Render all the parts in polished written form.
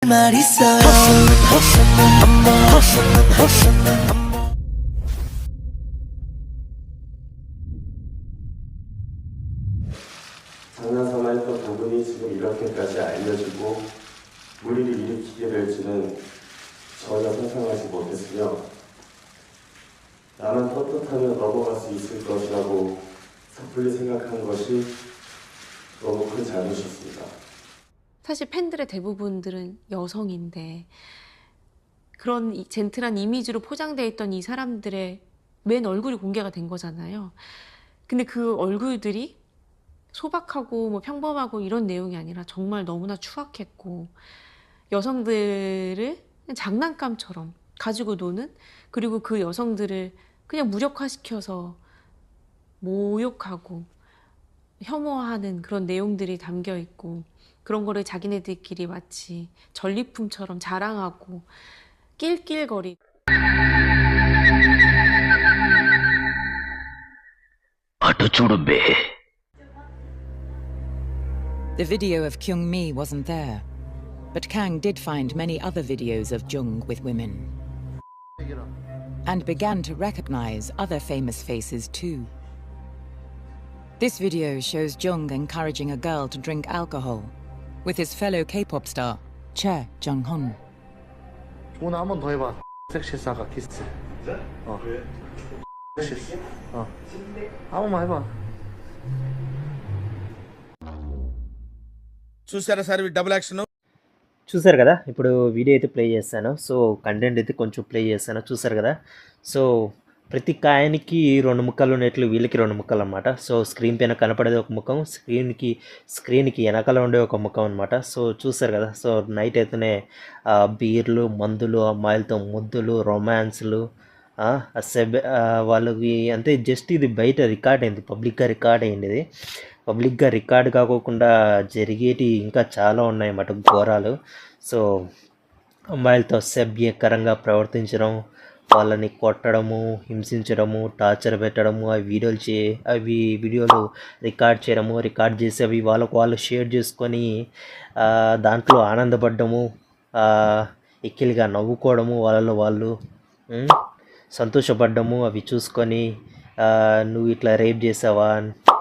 말 있어요. 장난삼아 했던 부분이 지금 이렇게까지 알려지고 무리를 일으키게 될지는 전혀 상상하지 못했으며 나만 떳떳하면 넘어갈 수 있을 것이라고 섣불리 생각한 것이 너무 큰 잘못이었습니다. 사실 팬들의 대부분들은 여성인데 그런 젠틀한 이미지로 포장되어 있던 이 사람들의 맨 얼굴이 공개가 된 거잖아요. 근데 그 얼굴들이 소박하고 뭐 평범하고 이런 내용이 아니라 정말 너무나 추악했고 여성들을 장난감처럼 가지고 노는, 그리고 그 여성들을 그냥 무력화시켜서 모욕하고 혐오하는 그런 내용들이 담겨 있고, 그런 거를 자기네들끼리 마치 전리품처럼 자랑하고 낄낄거리고. The video of Kyung-mi wasn't there, but Kang did find many other videos of Jung with women and began to recognize other famous faces too. This video shows Jung encouraging a girl to drink alcohol with his fellow K-pop star, Che Jung-hun. 오늘 한 번 더 해봐. 섹시사가 키스. 왜? 섹시스. 한 번만 해봐. చూసారా sir double action? చూసారు కదా, ఇప్పుడు video అయితే play చేస్తాను. So content అయితే కొంచెం play చేస్తాను. చూసారు కదా, సో ప్రతి కాయనికి 2 ముక్కలు ఉన్నట్లు వీళ్ళకి 2 ముక్కలు అనమాట. సో స్క్రీన్ పైన కనపడేది ఒక ముఖం, స్క్రీన్కి వెనకాల ఉండే ఒక ముఖం అనమాట. సో చూసారు కదా, సో నైట్ అయితేనే బీర్లు, మందులు, అమ్మాయిలతో ముద్దులు, రొమాన్స్లు, వాళ్ళకి అంతే. జస్ట్ ఇది బయట రికార్డ్ అయింది, పబ్లిక్గా రికార్డ్ అయింది. ఇది పబ్లిక్గా రికార్డ్ కాకోకుండా జరిగేటి ఇంకా చాలా ఉన్నాయన్నమాట ఘోరాలు. సో అమ్మాయిలతో అసభ్యకరంగా ప్రవర్తించడం, వాళ్ళని కొట్టడము, హింసించడము, టార్చర్ పెట్టడము, అవి వీడియోలు రికార్డ్ చేసి అవి వాళ్ళు షేర్ చేసుకొని దాంట్లో ఆనందపడ్డము, ఎక్కిలిగా నవ్వుకోవడము, వాళ్ళలో వాళ్ళు సంతోషపడ్డము. అవి చూసుకొని నువ్వు ఇట్లా రేప్ చేసావా,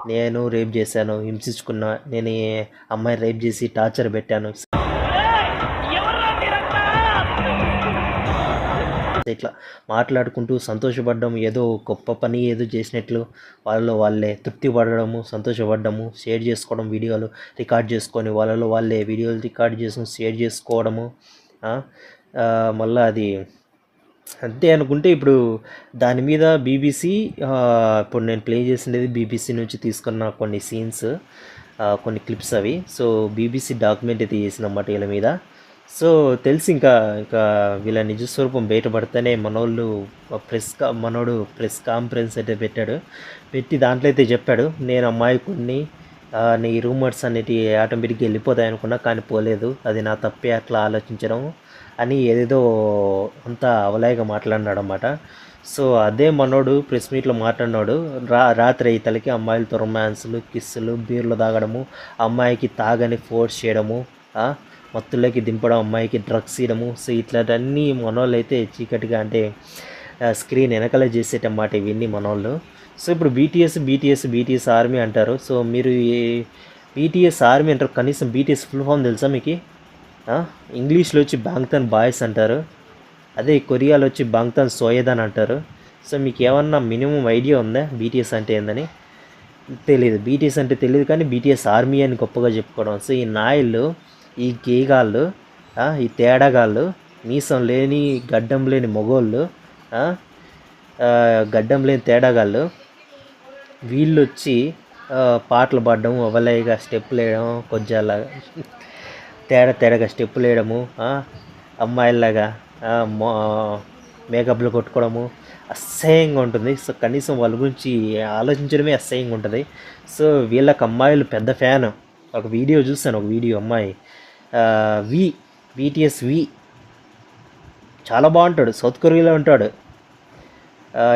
నేను రేప్ చేశాను, హింసించుకున్నా, నేను అమ్మాయిని రేప్ చేసి టార్చర్ పెట్టాను, ఇట్లా మాట్లాడుకుంటూ సంతోషపడ్డం, ఏదో గొప్ప పని ఏదో చేసినట్లు వాళ్ళలో వాళ్ళే తృప్తి పడడము, సంతోషపడ్డము, షేర్ చేసుకోవడం, వీడియోలు రికార్డ్ చేసుకొని వాళ్ళలో వాళ్ళే వీడియోలు రికార్డ్ చేసుకొని షేర్ చేసుకోవడము. మళ్ళీ అది అంతే అనుకుంటే ఇప్పుడు దాని మీద బీబీసీ, ఇప్పుడు నేను ప్లే చేసినది బీబీసీ నుంచి తీసుకున్న కొన్ని సీన్స్, కొన్ని క్లిప్స్ అవి. సో బీబీసీ డాక్యుమెంట్ అయితే చేసినమాట వీళ్ళ మీద. సో తెలిసి ఇంకా వీళ్ళ నిజస్వరూపం బయటపడితేనే మనోడు ప్రెస్ కాన్ఫరెన్స్ అయితే పెట్టి దాంట్లో అయితే చెప్పాడు, నేను అమాయకుడిని, నీ రూమర్స్ అనేటివి ఆటోమేటిక్గా వెళ్ళిపోతాయి అనుకున్నా, కానీ పోలేదు, అది నా తప్పే అట్లా ఆలోచించడం అని ఏదేదో అంతా అవలాయిగా మాట్లాడినాడు అన్నమాట. సో అదే మనోడు ప్రెస్ మీట్లో మాట్లాడినాడు, రాత్రి తలకి అమ్మాయిలతో రొమాన్స్లు, కిస్సులు, బీర్లు తాగడము, అమ్మాయికి తాగని ఫోర్స్ చేయడము, మత్తులోకి దింపడం, అమ్మాయికి డ్రగ్స్ ఇవ్వడము. సో ఇట్లాంటివన్నీ మనోళ్ళు అయితే చీకటిగా అంటే స్క్రీన్ వెనకాల చేసేటమాట ఇవన్నీ మనోళ్ళు. సో ఇప్పుడు బీటీఎస్ ఆర్మీ అంటారు. సో మీరు బీటీఎస్ ఆర్మీ అంటారు, కనీసం బీటీఎస్ ఫుల్ ఫామ్ తెలుసా మీకు? ఇంగ్లీష్లో వచ్చి బాంగ్తన్ బాయ్స్ అంటారు, అదే కొరియాలో వచ్చి బాంగ్తన్ సోయేదన్ అంటారు. సో మీకు ఏమన్నా మినిమం ఐడియా ఉందా బీటీఎస్ అంటే ఏందని? తెలియదు. బీటీఎస్ అంటే తెలియదు, కానీ బీటీఎస్ ఆర్మీ అని గొప్పగా చెప్పుకోవడం. సో ఈ నాయళ్ళు, ఈ గేగాళ్ళు, ఈ తేడాగాళ్ళు, మీసం లేని గడ్డం లేని మొగోళ్ళు, గడ్డం లేని తేడాగాళ్ళు, వీళ్ళు వచ్చి పాటలు పాడడం, అవలైగా స్టెప్పులు వేయడం, కొంచెం తేడాగా స్టెప్పులు వేయడము, అమ్మాయిలాగా మేకప్లు కొట్టుకోవడము అసహ్యంగా ఉంటుంది. సో కనీసం వాళ్ళ గురించి ఆలోచించడమే అసహ్యంగా ఉంటుంది. సో వీళ్ళకి అమ్మాయిలు పెద్ద ఫ్యాన్. ఒక వీడియో చూస్తాను, ఒక వీడియో అమ్మాయి బీటీఎస్ చాలా బాగుంటాడు, సౌత్ కొరియాలో ఉంటాడు.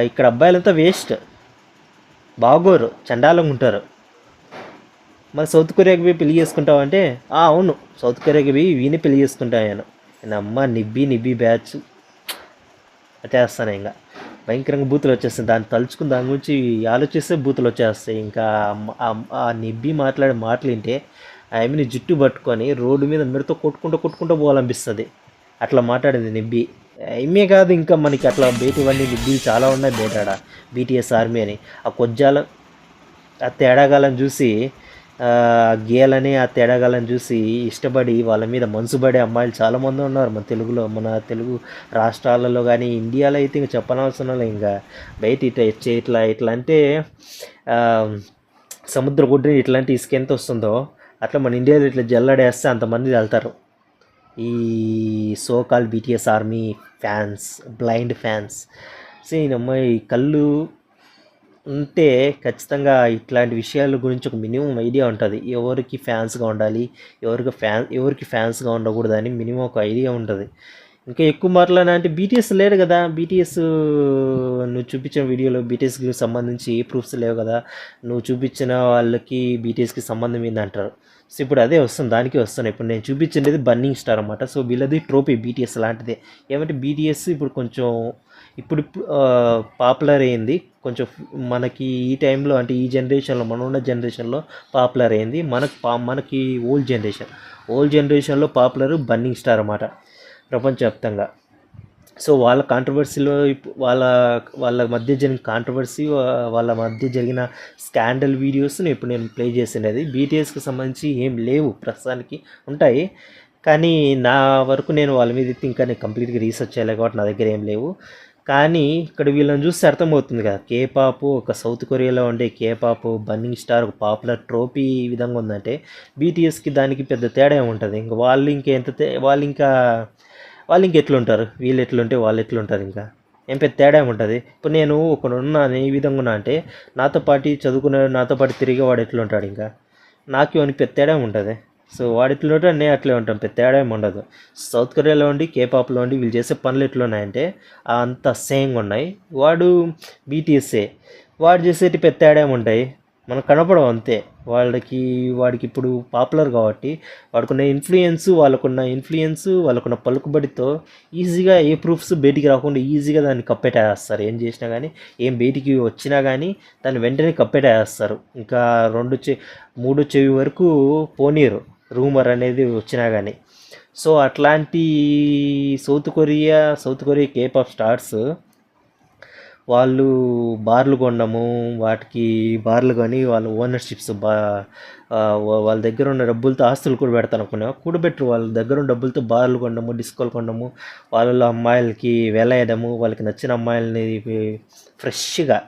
ఇక్కడ అబ్బాయిలంతా వేస్ట్, బాగోరు, చండాలంగా ఉంటారు. మరి సౌత్ కొరియాకి పోయి పెళ్లి చేసుకుంటావంటే అవును, సౌత్ కొరియాకి పోయి వీని పెళ్లి చేసుకుంటాను. నేను అమ్మ నిబ్బి బ్యాచ్ వచ్చేస్తాను ఇంకా భయంకరంగా బూతులు వచ్చేస్తాయి. దాన్ని తలుచుకుని దాని గురించి ఆలోచిస్తే బూతులు వచ్చేస్తాయి. ఇంకా ఆ నిబ్బి మాట్లాడే మాటలు వింటే ఆమెని జుట్టు పట్టుకొని రోడ్డు మీద మెడతో కొట్టుకుంటూ పోవాలనిపిస్తుంది. అట్లా మాట్లాడింది నిబ్బి. ఏమే కాదు, ఇంకా మనకి అట్లా బయటవన్నీ నిబ్బి చాలా ఉన్నాయి బయట. BTS ఆర్మీ అని ఆ కొజ్జాల ఆ తేడాగాలను చూసి గేయాలని ఆ తేడాగాలను చూసి ఇష్టపడి వాళ్ళ మీద మనసుపడే అమ్మాయిలు చాలామంది ఉన్నారు మన తెలుగు రాష్ట్రాలలో కానీ ఇండియాలో అయితే ఇంకా చెప్పనవసరం లేదు. ఇంకా బయట ఇట్లా అంటే సముద్ర గుడ్డని ఇట్లాంటి ఇసుక ఎంత వస్తుందో అట్లా మన ఇండియాలో ఇట్లా జల్లడేస్తే అంతమంది వెళ్తారు ఈ so called BTS army fans, blind fans. అమ్మాయి కళ్ళు ఉంటే ఖచ్చితంగా ఇట్లాంటి విషయాల గురించి ఒక మినిమం ఐడియా ఉంటుంది. ఎవరికి ఫ్యాన్స్గా ఉండాలి, ఎవరికి ఫ్యాన్స్గా ఉండకూడదని మినిమం ఒక ఐడియా ఉంటుంది. ఇంకా ఎక్కువ మాట్లాడాలంటే BTS లేడు కదా. BTS నువ్వు చూపించిన వీడియోలో BTSకి సంబంధించి ప్రూఫ్స్ లేవు కదా, నువ్వు చూపించిన వాళ్ళకి BTSకి సంబంధం ఏందంటారు. సో ఇప్పుడు అదే వస్తుంది, దానికి వస్తున్నాయి. ఇప్పుడు నేను చూపించేది బర్నింగ్ స్టార్ అనమాట. సో వీళ్ళది ట్రోఫీ BTS లాంటిదే. ఏమంటే BTS ఇప్పుడు పాపులర్ అయింది కొంచెం మనకి ఈ టైంలో, అంటే ఈ జనరేషన్లో, మనం ఉన్న జనరేషన్లో పాపులర్ అయింది. మనకి ఓల్డ్ జనరేషన్లో పాపులర్ బర్నింగ్ స్టార్ అన్నమాట ప్రపంచవ్యాప్తంగా. సో వాళ్ళ కాంట్రవర్సీలో వాళ్ళ మధ్య జరిగిన కాంట్రవర్సీ, వాళ్ళ మధ్య జరిగిన స్కాండల్ వీడియోస్ని ఇప్పుడు నేను ప్లే చేసినది. BTSకి సంబంధించి ఏం లేవు ప్రస్తుతానికి, ఉంటాయి కానీ నా వరకు నేను వాళ్ళ మీద ఇంకా నేను కంప్లీట్గా రీసెర్చ్ చేయలే కాబట్టి నా దగ్గర ఏం లేవు. కానీ ఇక్కడ వీళ్ళని చూస్తే అర్థమవుతుంది కదా, K-pop ఒక సౌత్ కొరియాలో ఉండే K-pop బర్నింగ్ స్టార్ ఒక పాపులర్ ట్రోఫీ ఈ విధంగా ఉందంటే BTSకి దానికి పెద్ద తేడా ఏముంటుంది. ఇంకా వాళ్ళు ఇంకెట్లుంటారు, వీళ్ళు ఎట్లుంటే వాళ్ళు ఎట్లుంటారు, ఇంకా ఏం పెద్ద తేడా ఏముంటుంది. ఇప్పుడు నేను ఒకడున్నాను ఈ విధంగా ఉన్నా అంటే నాతో పాటు చదువుకున్నాడు, నాతో పాటు తిరిగేవాడు ఎట్లుంటాడు, ఇంకా నాకు అని పెద్ద తేడా ఉంటుంది. సో వాడు ఎట్లుంటాడు, నేను అట్లే ఉంటాను, పెద్ద తేడా ఏమి ఉండదు. సౌత్ కొరియాలో ఉండి K-popలో ఉండి వీళ్ళు చేసే పనులు ఎట్లున్నాయంటే అంత సేమ్గా ఉన్నాయి. వాడు BTSఏ, వాడు చేసేటి పెద్ద తేడా ఏమి ఉంటాయి, మనకు కనపడవు అంతే. వాడికి ఇప్పుడు పాపులర్ కాబట్టి వాళ్ళకున్న ఇన్ఫ్లుయెన్స్ వాళ్ళకున్న పలుకుబడితో ఈజీగా ఏ ప్రూఫ్స్ బయటికి రాకుండా ఈజీగా దాన్ని కప్పెట్టేస్తారు. ఏం చేసినా కానీ, ఏం బయటికి వచ్చినా కానీ దాన్ని వెంటనే కప్పెట్టేస్తారు. ఇంకా 3 చెవి వరకు పోనీరు రూమర్ అనేది వచ్చినా కానీ. సో అట్లాంటి సౌత్ కొరియా K-pop స్టార్స్ వాళ్ళు బార్లు కొనడము, బార్లు కొని వాళ్ళ ఓనర్షిప్స్ వాళ్ళ దగ్గర ఉన్న డబ్బులతో ఆస్తులు కూడా పెడతాను కూడబెట్టరు. వాళ్ళ దగ్గర ఉన్న డబ్బులతో బార్లు కొనడము, డిస్కోలు కొనడము, వాళ్ళలో అమ్మాయిలకి వేలేయడము, వాళ్ళకి నచ్చిన అమ్మాయిలని ఫ్రెష్గా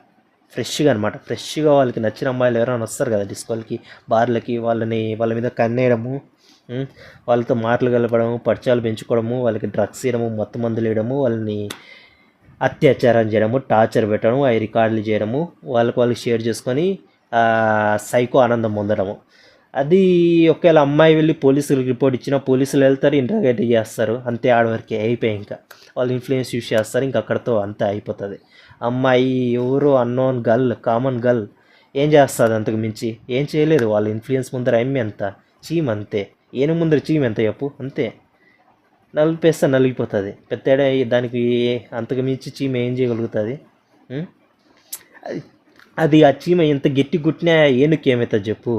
అనమాట, ఫ్రెష్గా వాళ్ళకి నచ్చిన అమ్మాయిలు ఎవరైనా వస్తారు కదా డిస్కోలకి, బార్లకి, వాళ్ళ మీద కన్నేయడము, వాళ్ళతో మాటలు కలపడము, పరిచయాలు పెంచుకోవడము, వాళ్ళకి డ్రగ్స్ ఇవ్వడము, మత్తు మందులు వేయడము, వాళ్ళని అత్యాచారం చేయడము, టార్చర్ పెట్టడము, అవి రికార్డులు చేయడము, వాళ్ళకి షేర్ చేసుకొని సైకో ఆనందం పొందడము. అది ఒకవేళ అమ్మాయి వెళ్ళి పోలీసులకు రిపోర్ట్ ఇచ్చినా పోలీసులు వెళ్తారు, ఇంటర్గేట్ చేస్తారు, అంతే. ఆడవరకే అయిపోయాయి. ఇంకా వాళ్ళు ఇన్ఫ్లుయెన్స్ యూస్ చేస్తారు, ఇంకా అక్కడితో అంతే అయిపోతుంది. అమ్మాయి ఎవరో అన్నోన్ కామన్ గర్ల్ ఏం చేస్తుంది, అంతకు మించి ఏం చేయలేదు. వాళ్ళ ఇన్ఫ్లుయెన్స్ ముందర అమ్మి అంత చీమ్ అంతే, ఏను ముందర చీమ్ ఎంత చెప్పు, అంతే. నలిపేస్తే నలిగిపోతుంది, పెద్ద దానికి అంతకు మించి చీమ ఏం చేయగలుగుతుంది. అది ఆ చీమ ఎంత గట్టి గుట్టినా ఏనుకి ఏమవుతుంది చెప్పు,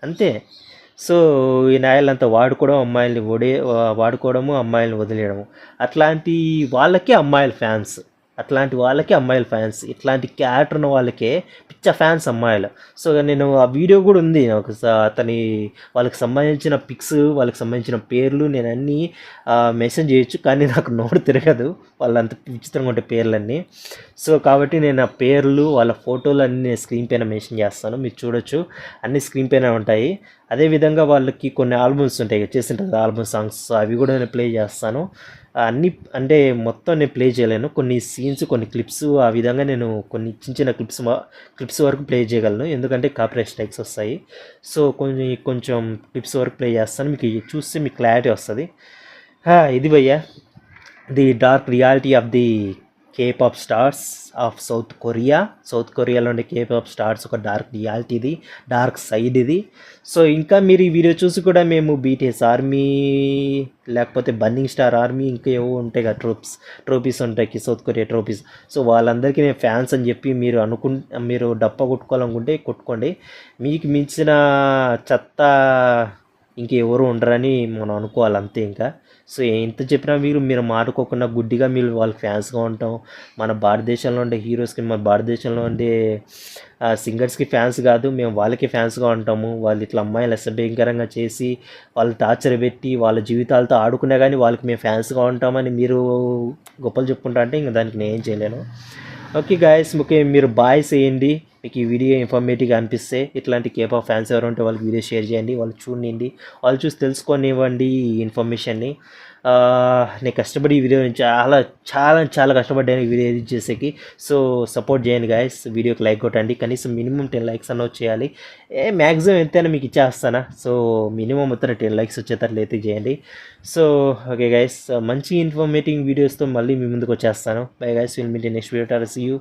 అంతే. సో ఈ నాయలంతా వాడుకోవడము, అమ్మాయిల్ని వదిలేయడము, అట్లాంటి వాళ్ళకే అమ్మాయిల ఫ్యాన్స్, ఇట్లాంటి క్యారెక్టర్ ఉన్న వాళ్ళకే పిచ్చ ఫ్యాన్స్ అమ్మాయిలు. సో నేను ఆ వీడియో కూడా ఉంది నాకు, వాళ్ళకి సంబంధించిన పిక్స్, వాళ్ళకి సంబంధించిన పేర్లు నేను అన్నీ మెన్షన్ చేయొచ్చు, కానీ నాకు నోరు తిరగదు వాళ్ళంత విచిత్రంగా ఉంటాయి పేర్లన్నీ. సో కాబట్టి నేను ఆ పేర్లు, వాళ్ళ ఫోటోలు అన్నీ నేను స్క్రీన్ పైన మెన్షన్ చేస్తాను, మీరు చూడొచ్చు, అన్నీ స్క్రీన్ పైన ఉంటాయి. అదేవిధంగా వాళ్ళకి కొన్ని ఆల్బమ్స్ ఉంటాయి, చేసింటారు ఆల్బమ్ సాంగ్స్, అవి కూడా నేను ప్లే చేస్తాను. అన్నీ అంటే మొత్తం నేను ప్లే చేయలేను, కొన్ని సీన్స్, కొన్ని క్లిప్స్, ఆ విధంగా నేను కొన్ని చిన్న క్లిప్స్ వరకు ప్లే చేయగలను, ఎందుకంటే కాపీరైట్ స్ట్రైక్స్ వస్తాయి. సో కొంచెం క్లిప్స్ వరకు ప్లే చేస్తాను, మీకు చూస్తే మీకు క్లారిటీ వస్తుంది. ఇది భయ్యా the dark reality of the K-pop stars of south కొరియాలో ఉండే కేపాప్ స్టార్స్ ఒక డార్క్ రియాలిటీ ఇది, డార్క్ సైడ్ ఇది. సో ఇంకా మీరు ఈ వీడియో చూసి కూడా మేము BTS ఆర్మీ లేకపోతే బర్నింగ్ స్టార్ ఆర్మీ ఇంకా ఏవో ఉంటాయి కదా ట్రోఫీస్ ఉంటాయి సౌత్ కొరియా ట్రోఫీస్. సో వాళ్ళందరికీ నేను ఫ్యాన్స్ అని చెప్పి మీరు డప్ప కొట్టుకోవాలనుకుంటే కొట్టుకోండి. మీకు మించిన చెత్త ఇంకెవరు ఉండరని మనం అనుకోవాలి అంతే. ఇంకా సో ఎంత చెప్పినా మీరు మారుకోకుండా గుడ్డిగా మీరు వాళ్ళకి ఫ్యాన్స్గా ఉంటాం. మన భారతదేశంలో ఉండే హీరోస్కి, మన భారతదేశంలో ఉండే సింగర్స్కి ఫ్యాన్స్ కాదు, మేము వాళ్ళకి ఫ్యాన్స్గా ఉంటాము. వాళ్ళు ఇట్లా అమ్మాయిలు అసభ్యంకరంగా చేసి వాళ్ళు టార్చర్ పెట్టి వాళ్ళ జీవితాలతో ఆడుకునే కానీ వాళ్ళకి మేము ఫ్యాన్స్గా ఉంటామని మీరు గొప్పలు చెప్పుకుంటా అంటే ఇంకా దానికి నేను ఏం చేయలేను. ఓకే గాయస్, మీరు బాయ్ చేయండి. మీకు ఈ వీడియో ఇన్ఫర్మేటివ్గా అనిపిస్తే ఇట్లాంటి కేపాప్ ఫ్యాన్స్ ఎవరు ఉంటే వాళ్ళకి వీడియో షేర్ చేయండి, వాళ్ళు చూడండి, వాళ్ళు చూసి తెలుసుకొనివ్వండి ఈ ఇన్ఫర్మేషన్ని. నేను కష్టపడి ఈ వీడియో చాలా చాలా చాలా కష్టపడ్డాను ఈ వీడియో ఎడిట్ చేసేకి. సో సపోర్ట్ చేయండి గాయస్, వీడియోకి లైక్ కొట్టండి, కనీసం మినిమం 10 likes అన్న చేయాలి. మ్యాక్సిమం ఎంతైనా మీకు ఇచ్చేస్తానా. సో మినిమం మొత్తం 10 likes వచ్చేటట్లు అయితే చేయండి. సో ఓకే గైస్, మంచి ఇన్ఫర్మేటివ్ వీడియోస్తో మళ్ళీ మీ ముందుకు వచ్చేస్తాను. Bye guys, will meet next video. See you.